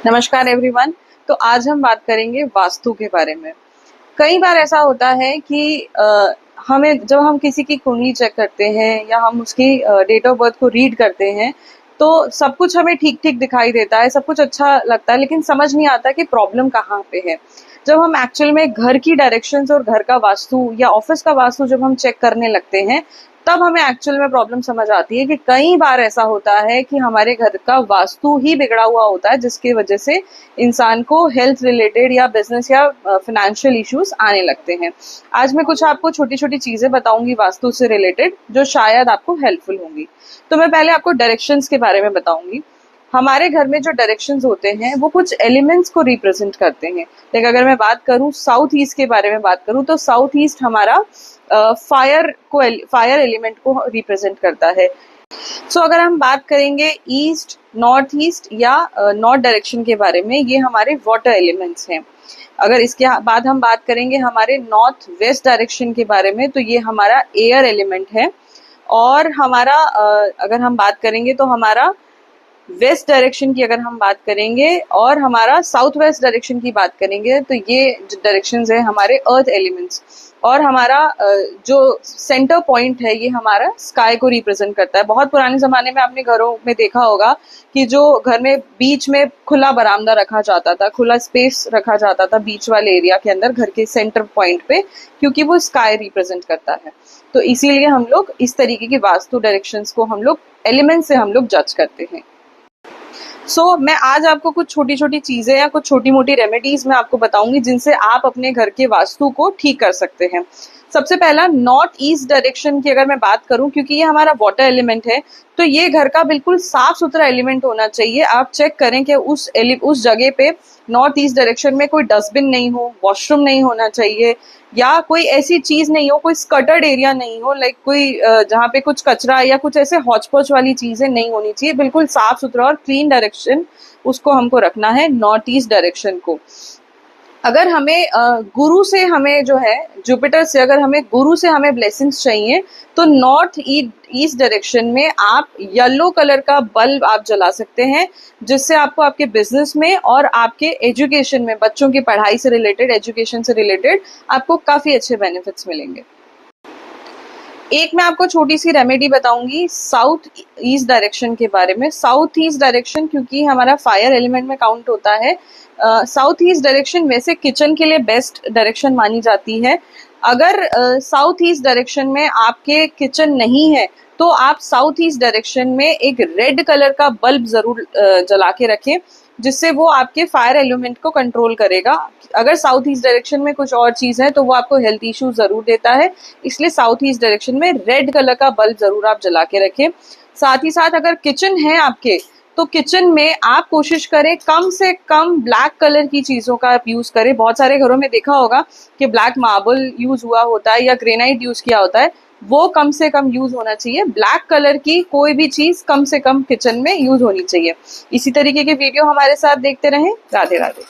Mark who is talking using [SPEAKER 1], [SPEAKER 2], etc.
[SPEAKER 1] नमस्कार एवरीवन। तो आज हम बात करेंगे वास्तु के बारे में। कई बार ऐसा होता है कि हमें जब हम किसी की कुंडली चेक करते हैं या हम उसकी डेट ऑफ बर्थ को रीड करते हैं तो सब कुछ हमें ठीक ठीक दिखाई देता है, सब कुछ अच्छा लगता है, लेकिन समझ नहीं आता कि प्रॉब्लम कहाँ पे है। जब हम एक्चुअल में घर की डायरेक्शंस और घर का वास्तु या ऑफिस का वास्तु जब हम चेक करने लगते हैं तब हमें एक्चुअल में प्रॉब्लम समझ आती है कि कई बार ऐसा होता है कि हमारे घर का वास्तु ही बिगड़ा हुआ होता है, जिसकी वजह से इंसान को हेल्थ रिलेटेड या बिजनेस या फाइनेंशियल इश्यूज आने लगते हैं। आज मैं कुछ आपको छोटी छोटी चीजें बताऊंगी वास्तु से रिलेटेड जो शायद आपको हेल्पफुल होंगी। तो मैं पहले आपको डायरेक्शंस के बारे में बताऊंगी। हमारे घर में जो डायरेक्शंस होते हैं वो कुछ एलिमेंट्स को रिप्रेजेंट करते हैं। लाइक अगर मैं बात करूं साउथ ईस्ट के बारे में बात करूं तो साउथ ईस्ट हमारा फायर एलिमेंट को रिप्रेजेंट करता है। अगर हम बात करेंगे ईस्ट, नॉर्थ ईस्ट या नॉर्थ डायरेक्शन के बारे में, ये हमारे वाटर एलिमेंट्स हैं। अगर इसके बाद हम बात करेंगे हमारे नॉर्थ वेस्ट डायरेक्शन के बारे में तो ये हमारा एयर एलिमेंट है। और हमारा अगर हम बात करेंगे तो हमारा वेस्ट डायरेक्शन की अगर हम बात करेंगे और हमारा साउथ वेस्ट डायरेक्शन की बात करेंगे तो ये जो डायरेक्शंस है हमारे अर्थ एलिमेंट्स। और हमारा जो सेंटर पॉइंट है ये हमारा स्काई को रिप्रेजेंट करता है। बहुत पुराने जमाने में आपने घरों में देखा होगा कि जो घर में बीच में खुला बरामदा रखा जाता था, खुला स्पेस रखा जाता था बीच वाले एरिया के अंदर घर के सेंटर पॉइंट पे, क्योंकि वो स्काई रिप्रेजेंट करता है। तो इसीलिए हम लोग इस तरीके की वास्तु डायरेक्शंस को हम लोग एलिमेंट से हम लोग जज करते हैं। मैं आज आपको कुछ छोटी छोटी चीजें या कुछ छोटी मोटी रेमेडीज मैं आपको बताऊंगी जिनसे आप अपने घर के वास्तु को ठीक कर सकते हैं। सबसे पहला, नॉर्थ ईस्ट डायरेक्शन की अगर मैं बात करूं, क्योंकि ये हमारा वाटर एलिमेंट है तो ये घर का बिल्कुल साफ सुथरा एलिमेंट होना चाहिए। आप चेक करें कि उस जगह पे नॉर्थ ईस्ट डायरेक्शन में कोई डस्टबिन नहीं हो, वॉशरूम नहीं होना चाहिए, या कोई ऐसी चीज नहीं हो, कोई स्कटर्ड एरिया नहीं हो, लाइक कोई जहाँ पे कुछ कचरा या कुछ ऐसे हौच पौच वाली चीजें नहीं होनी चाहिए। बिल्कुल साफ सुथरा और क्लीन डायरेक्शन उसको हमको रखना है, नॉर्थ ईस्ट डायरेक्शन को। अगर हमें गुरु से हमें जो है जुपिटर से अगर हमें गुरु से हमें ब्लेसिंग्स चाहिए तो नॉर्थ ईस्ट डायरेक्शन में आप येलो कलर का बल्ब आप जला सकते हैं, जिससे आपको आपके बिजनेस में और आपके एजुकेशन में, बच्चों की पढ़ाई से रिलेटेड, एजुकेशन से रिलेटेड आपको काफी अच्छे बेनिफिट्स मिलेंगे। एक मैं आपको छोटी सी रेमेडी बताऊंगी साउथ ईस्ट डायरेक्शन के बारे में। साउथ ईस्ट डायरेक्शन क्योंकि हमारा फायर एलिमेंट में काउंट होता है, साउथ ईस्ट डायरेक्शन वैसे किचन के लिए बेस्ट डायरेक्शन मानी जाती है। अगर साउथ ईस्ट डायरेक्शन में आपके किचन नहीं है तो आप साउथ ईस्ट डायरेक्शन में एक रेड कलर का बल्ब जरूर जला के रखें, जिससे वो आपके फायर एलिमेंट को कंट्रोल करेगा। अगर साउथ ईस्ट डायरेक्शन में कुछ और चीज है तो वो आपको हेल्थ इश्यू जरूर देता है, इसलिए साउथ ईस्ट डायरेक्शन में रेड कलर का बल्ब जरूर आप जला के रखें। साथ ही साथ अगर किचन है आपके तो किचन में आप कोशिश करें कम से कम ब्लैक कलर की चीजों का आप यूज करें। बहुत सारे घरों में देखा होगा कि ब्लैक मार्बल यूज हुआ होता है या ग्रेनाइट यूज किया होता है, वो कम से कम यूज होना चाहिए। ब्लैक कलर की कोई भी चीज कम से कम किचन में यूज होनी चाहिए। इसी तरीके के वीडियो हमारे साथ देखते रहें। राधे राधे।